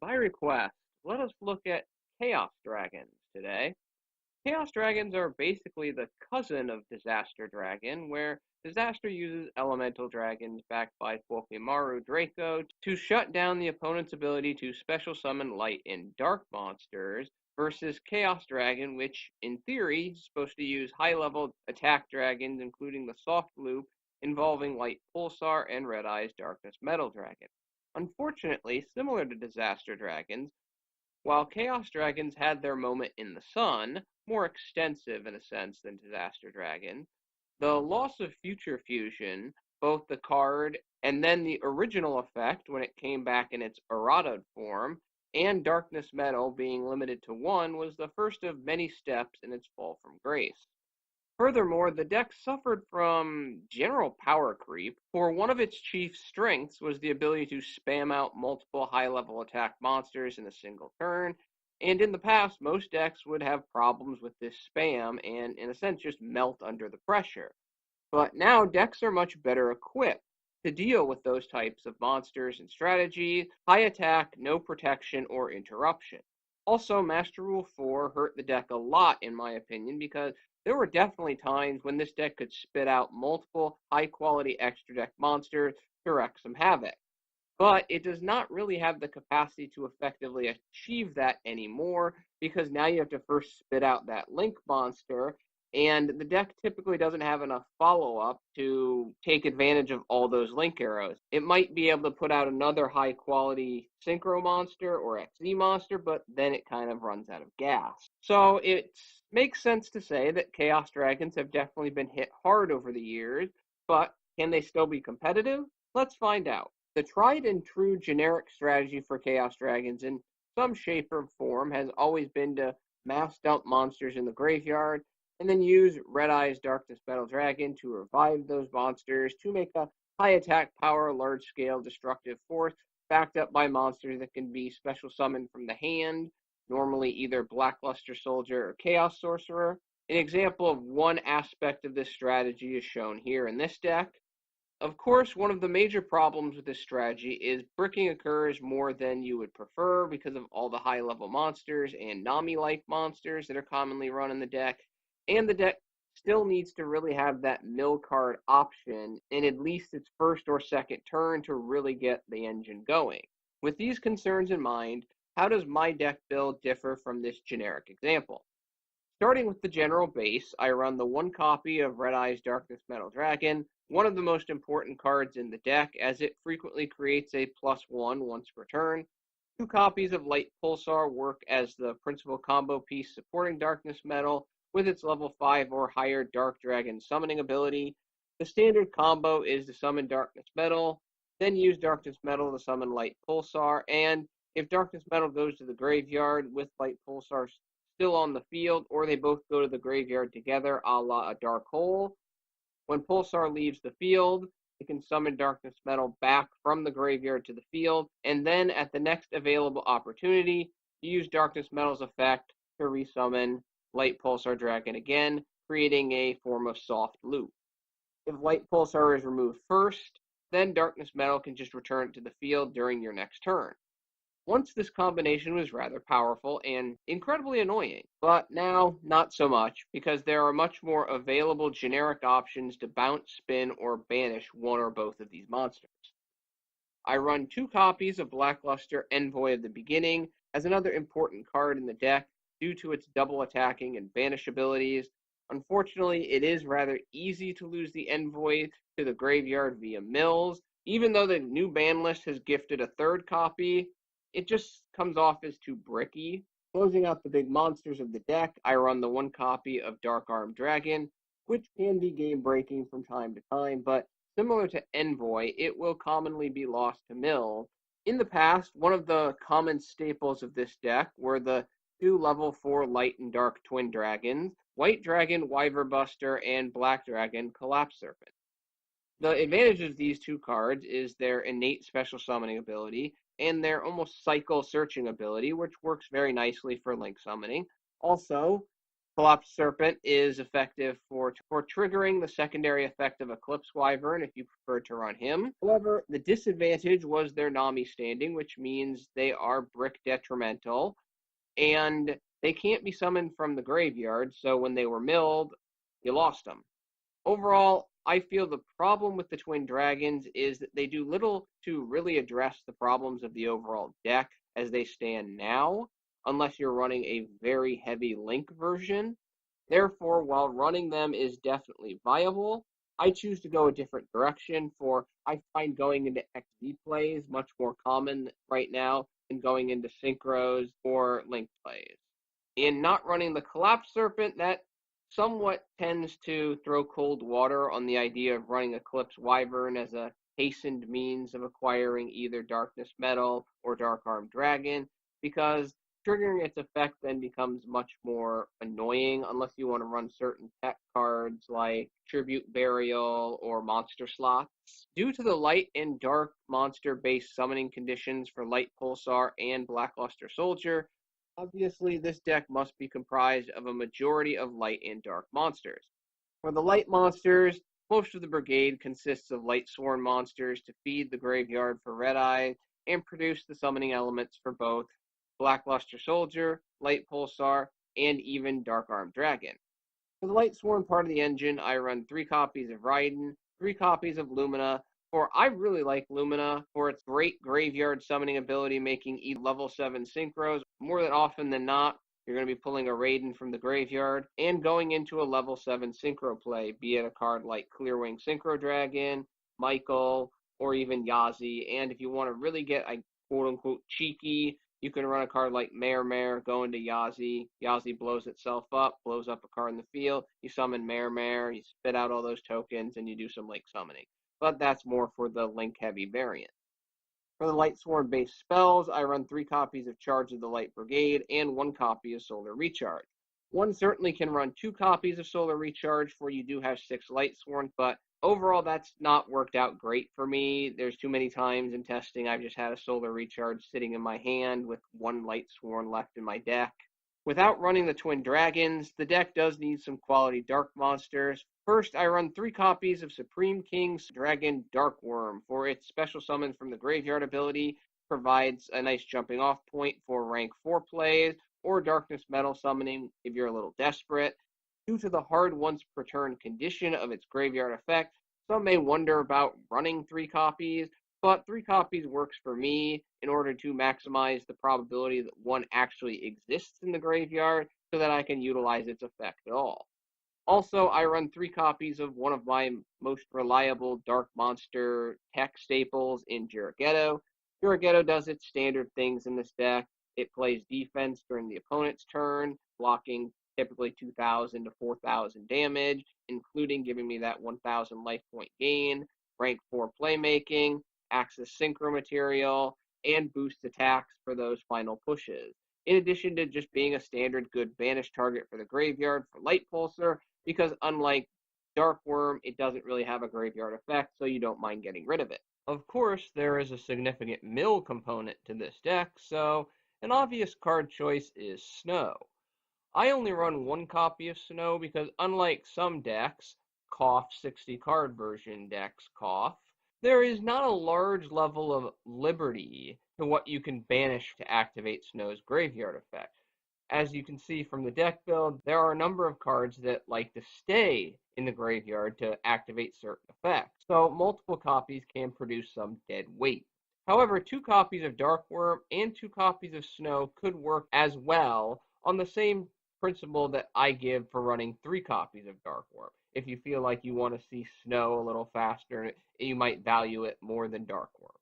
By request, let us look at Chaos Dragons today. Chaos Dragons are basically the cousin of Disaster Dragon, where Disaster uses Elemental Dragons backed by Pokemaru Draco to shut down the opponent's ability to special summon light and dark monsters, versus Chaos Dragon, which, in theory, is supposed to use high-level attack dragons, including the Soft Loop, involving Light Pulsar and Red Eye's Darkness Metal Dragon. Unfortunately, similar to Disaster Dragons, while Chaos Dragons had their moment in the sun, more extensive in a sense than Disaster Dragon, the loss of Future Fusion, both the card and then the original effect when it came back in its errata form, and Darkness Metal being limited to one, was the first of many steps in its fall from grace. Furthermore, the deck suffered from general power creep, for one of its chief strengths was the ability to spam out multiple high-level attack monsters in a single turn, and in the past, most decks would have problems with this spam and, in a sense, just melt under the pressure. But now decks are much better equipped to deal with those types of monsters and strategy: high attack, no protection, or interruption. Also, Master Rule 4 hurt the deck a lot, in my opinion, because there were definitely times when this deck could spit out multiple high-quality extra deck monsters to wreak some havoc. But it does not really have the capacity to effectively achieve that anymore, because now you have to first spit out that Link monster, and the deck typically doesn't have enough follow-up to take advantage of all those Link arrows. It might be able to put out another high-quality Synchro monster or XZ monster, but then it kind of runs out of gas. So it makes sense to say that Chaos Dragons have definitely been hit hard over the years, but can they still be competitive? Let's find out. The tried and true generic strategy for Chaos Dragons in some shape or form has always been to mass dump monsters in the graveyard, and then use Red Eye's Darkness Metal Dragon to revive those monsters to make a high attack power, large scale destructive force, backed up by monsters that can be special summoned from the hand, normally either Blackluster Soldier or Chaos Sorcerer. An example of one aspect of this strategy is shown here in this deck. Of course, one of the major problems with this strategy is bricking occurs more than you would prefer because of all the high-level monsters and Nami-like monsters that are commonly run in the deck, and the deck still needs to really have that mill card option in at least its first or second turn to really get the engine going. With these concerns in mind, how does my deck build differ from this generic example? Starting with the general base, I run the one copy of Red Eye's Darkness Metal Dragon, one of the most important cards in the deck, as it frequently creates a +1 once per turn. Two copies of Light Pulsar work as the principal combo piece supporting Darkness Metal with its level 5 or higher Dark Dragon summoning ability. The standard combo is to summon Darkness Metal, then use Darkness Metal to summon Light Pulsar, and if Darkness Metal goes to the graveyard with Light Pulsar still on the field, or they both go to the graveyard together, a la a Dark Hole, when Pulsar leaves the field, it can summon Darkness Metal back from the graveyard to the field, and then at the next available opportunity, use Darkness Metal's effect to resummon Light Pulsar Dragon again, creating a form of soft loop. If Light Pulsar is removed first, then Darkness Metal can just return it to the field during your next turn. Once this combination was rather powerful and incredibly annoying, but now not so much, because there are much more available generic options to bounce, spin, or banish one or both of these monsters. I run two copies of Blackluster Envoy at the beginning as another important card in the deck due to its double attacking and banish abilities. Unfortunately, it is rather easy to lose the Envoy to the graveyard via mills. Even though the new ban list has gifted a third copy, it just comes off as too bricky. Closing out the big monsters of the deck, I run the one copy of Dark-Armed Dragon, which can be game-breaking from time to time, but similar to Envoy, it will commonly be lost to mill. In the past, one of the common staples of this deck were the two level 4 light and dark twin dragons, White Dragon, Wyverbuster, and Black Dragon, Collapse Serpent. The advantage of these two cards is their innate special summoning ability and their almost cycle searching ability, which works very nicely for link summoning. Also, Collapsed Serpent is effective for triggering the secondary effect of Eclipse Wyvern if you prefer to run him. However, the disadvantage was their Nami standing, which means they are brick detrimental, and they can't be summoned from the graveyard, so when they were milled, you lost them. Overall, I feel the problem with the Twin Dragons is that they do little to really address the problems of the overall deck as they stand now, unless you're running a very heavy Link version. Therefore, while running them is definitely viable, I choose to go a different direction for I find going into XD plays much more common right now than going into Synchros or Link plays. In not running the Collapse Serpent, that somewhat tends to throw cold water on the idea of running Eclipse Wyvern as a hastened means of acquiring either Darkness Metal or Dark Arm Dragon, because triggering its effect then becomes much more annoying unless you want to run certain tech cards like Tribute Burial or Monster Slots. Due to the light and dark monster-based summoning conditions for Lightpulsar and Blackluster Soldier, obviously this deck must be comprised of a majority of light and dark monsters. For the light monsters, most of the Brigade consists of Lightsworn monsters to feed the graveyard for Red Eye and produce the summoning elements for both Blackluster Soldier, Lightpulsar, and even Dark Arm Dragon. For the Lightsworn part of the engine, I run 3 copies of Raiden, 3 copies of Lumina, for I really like Lumina for its great graveyard summoning ability, making level 7 synchros. More than often than not, you're going to be pulling a Raiden from the graveyard and going into a level 7 synchro play, be it a card like Clearwing Synchro Dragon, Michael, or even Yazi. And if you want to really get a quote-unquote cheeky, you can run a card like Mare, go into Yazi. Yazi blows itself up, blows up a card in the field. You summon Mare, you spit out all those tokens, and you do some Link summoning. But that's more for the Link-heavy variant. For the Lightsworn-based spells, I run 3 copies of Charge of the Light Brigade and 1 copy of Solar Recharge. One certainly can run 2 copies of Solar Recharge, for you do have 6 Lightsworn, but overall that's not worked out great for me. There's too many times in testing I've just had a Solar Recharge sitting in my hand with 1 Lightsworn left in my deck. Without running the Twin Dragons, the deck does need some quality dark monsters. First, I run 3 copies of Supreme King's Dragon Darkwurm for its special summons from the graveyard ability, provides a nice jumping off point for rank 4 plays, or Darkness Metal summoning if you're a little desperate. Due to the hard once per turn condition of its graveyard effect, some may wonder about running 3 copies, but 3 copies works for me in order to maximize the probability that one actually exists in the graveyard so that I can utilize its effect at all. Also, I run 3 copies of one of my most reliable dark monster tech staples in Juragedo. Juragedo does its standard things in this deck. It plays defense during the opponent's turn, blocking typically 2,000 to 4,000 damage, including giving me that 1,000 life point gain, rank 4 playmaking, acts as synchro material, and boosts attacks for those final pushes. In addition to just being a standard good banish target for the graveyard for Lightpulsar, because unlike Darkwurm, it doesn't really have a graveyard effect, so you don't mind getting rid of it. Of course, there is a significant mill component to this deck, so an obvious card choice is Snow. I only run 1 copy of Snow because unlike some decks, cough 60 card version decks cough, there is not a large level of liberty to what you can banish to activate Snow's graveyard effect. As you can see from the deck build, there are a number of cards that like to stay in the graveyard to activate certain effects, so multiple copies can produce some dead weight. However, 2 copies of Darkwurm and 2 copies of Snow could work as well on the same principle that I give for running 3 copies of Darkwurm. If you feel like you want to see Snow a little faster, you might value it more than Darkwurm.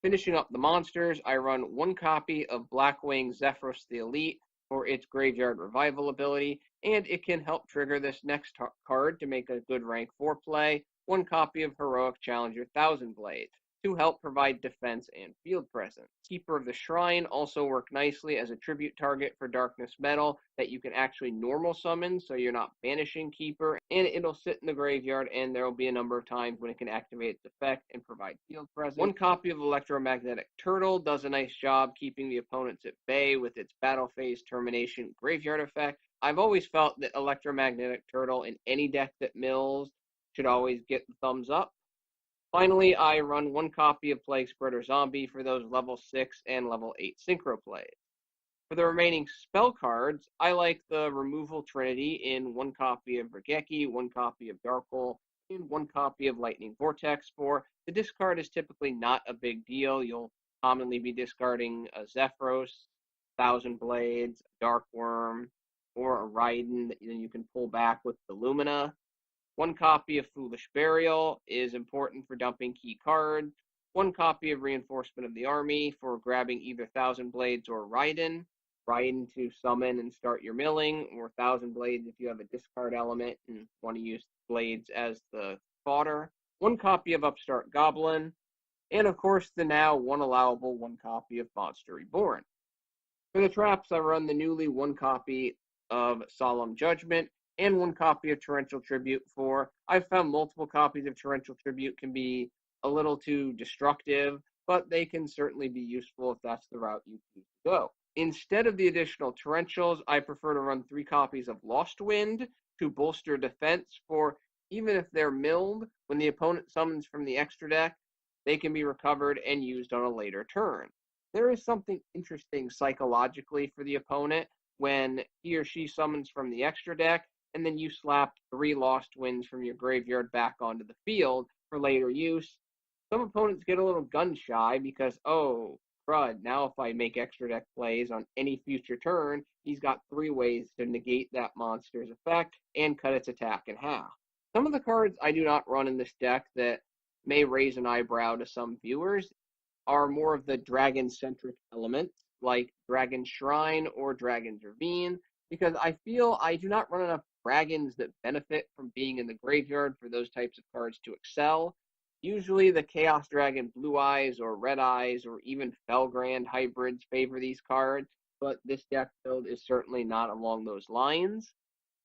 Finishing up the monsters, I run 1 copy of Blackwing Zephyros the Elite for its graveyard revival ability, and it can help trigger this next card to make a good rank 4 play, 1 copy of Heroic Challenger Thousand Blade to help provide defense and field presence. Keeper of the Shrine also work nicely as a tribute target for Darkness Metal that you can actually normal summon, so you're not banishing Keeper, and it'll sit in the graveyard, and there will be a number of times when it can activate its effect and provide field presence. 1 copy of Electromagnetic Turtle does a nice job keeping the opponents at bay with its battle phase termination graveyard effect, I've always felt that Electromagnetic Turtle in any deck that mills should always get the thumbs up. Finally, I run one copy of Plaguespreader Zombie for those level 6 and level 8 Synchro plays. For the remaining spell cards, I like the Removal Trinity in one copy of Raigeki, one copy of Darkwurm, and one copy of Lightning Vortex. For the discard is typically not a big deal. You'll commonly be discarding a Zephyros, Thousand Blades, Darkwurm, or a Raiden that then you can pull back with the Lumina. One copy of Foolish Burial is important for dumping key cards. One copy of Reinforcement of the Army for grabbing either Thousand Blades or Raiden. Raiden to summon and start your milling, or Thousand Blades if you have a discard element and want to use blades as the fodder. One copy of Upstart Goblin. And of course, the now one allowable one copy of Monster Reborn. For the traps, I run the newly one copy of Solemn Judgment and one copy of Torrential Tribute. For I've found multiple copies of Torrential Tribute can be a little too destructive, but they can certainly be useful if that's the route you choose to go. Instead of the additional Torrentials, I prefer to run 3 copies of Lost Wind to bolster defense, for even if they're milled, when the opponent summons from the extra deck, they can be recovered and used on a later turn. There is something interesting psychologically for the opponent when he or she summons from the extra deck, and then you slap 3 Lost Winds from your graveyard back onto the field for later use. Some opponents get a little gun shy because, oh, crud, now if I make extra deck plays on any future turn, he's got 3 ways to negate that monster's effect and cut its attack in half. Some of the cards I do not run in this deck that may raise an eyebrow to some viewers are more of the dragon-centric elements, like Dragon Shrine or Dragon's Ravine, because I feel I do not run enough dragons that benefit from being in the graveyard for those types of cards to excel. Usually the Chaos Dragon Blue Eyes or Red Eyes or even Felgrand hybrids favor these cards, but this deck build is certainly not along those lines.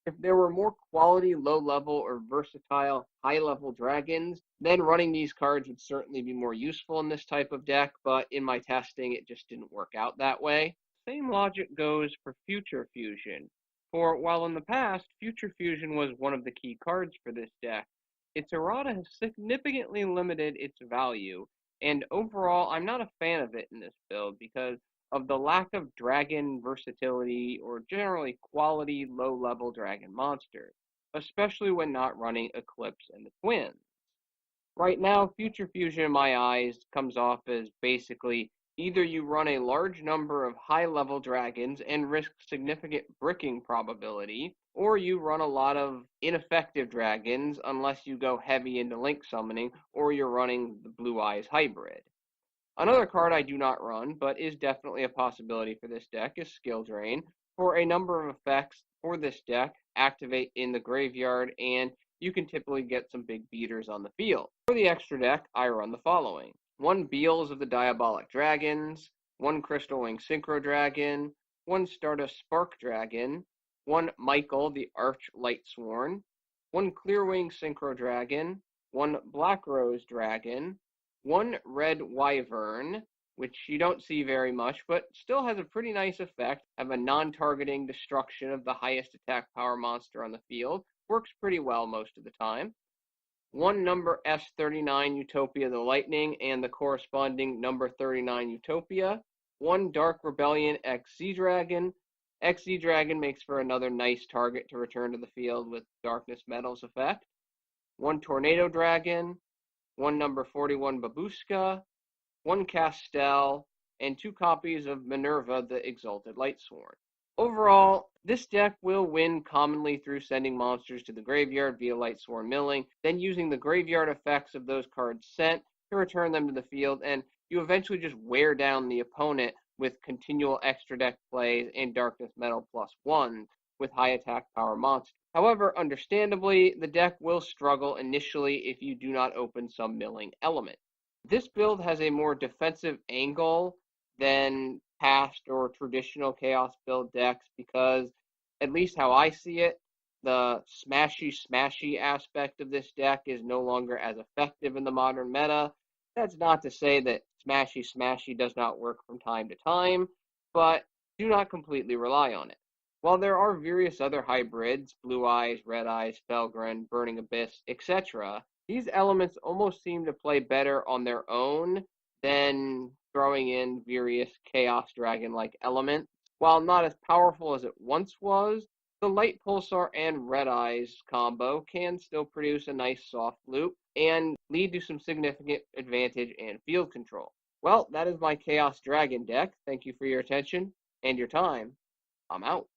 If there were more quality low-level or versatile high-level dragons, then running these cards would certainly be more useful in this type of deck, but in my testing it just didn't work out that way. Same logic goes for Future Fusion, for while in the past Future Fusion was one of the key cards for this deck, its errata has significantly limited its value, and overall I'm not a fan of it in this build because of the lack of dragon versatility or generally quality low-level dragon monsters, especially when not running Eclipse and the Twins. Right now, Future Fusion in my eyes comes off as basically either you run a large number of high-level dragons and risk significant bricking probability, or you run a lot of ineffective dragons unless you go heavy into link summoning or you're running the Blue Eyes hybrid. Another card I do not run, but is definitely a possibility for this deck, is Skill Drain. For a number of effects for this deck, activate in the graveyard, and you can typically get some big beaters on the field. For the extra deck, I run the following. 1 Beelze of the Diabolic Dragons, 1 Crystal Wing Synchro Dragon, 1 Stardust Spark Dragon, 1 Michael the Arch-Lightsworn, 1 Clearwing Synchro Dragon, 1 Black Rose Dragon, 1 Red Wyvern, which you don't see very much, but still has a pretty nice effect of a non-targeting destruction of the highest attack power monster on the field. Works pretty well most of the time. 1 number S39 Utopia the Lightning and the corresponding number 39 Utopia. 1 Dark Rebellion XZ Dragon. XZ Dragon makes for another nice target to return to the field with Darkness Metal's effect. 1 Tornado Dragon. 1 number 41 Babushka, 1 Castel, and 2 copies of Minerva the Exalted Lightsworn. Overall, this deck will win commonly through sending monsters to the graveyard via Lightsworn milling, then using the graveyard effects of those cards sent to return them to the field, and you eventually just wear down the opponent with continual extra deck plays and Darkness Metal +1 with high attack power monsters. However, understandably, the deck will struggle initially if you do not open some milling element. This build has a more defensive angle than past or traditional Chaos build decks because, at least how I see it, the smashy aspect of this deck is no longer as effective in the modern meta. That's not to say that smashy does not work from time to time, but do not completely rely on it. While there are various other hybrids, Blue Eyes, Red Eyes, Felgren, Burning Abyss, etc., these elements almost seem to play better on their own than throwing in various Chaos Dragon-like elements. While not as powerful as it once was, the Light Pulsar and Red Eyes combo can still produce a nice soft loop and lead to some significant advantage and field control. Well, that is my Chaos Dragon deck. Thank you for your attention and your time. I'm out.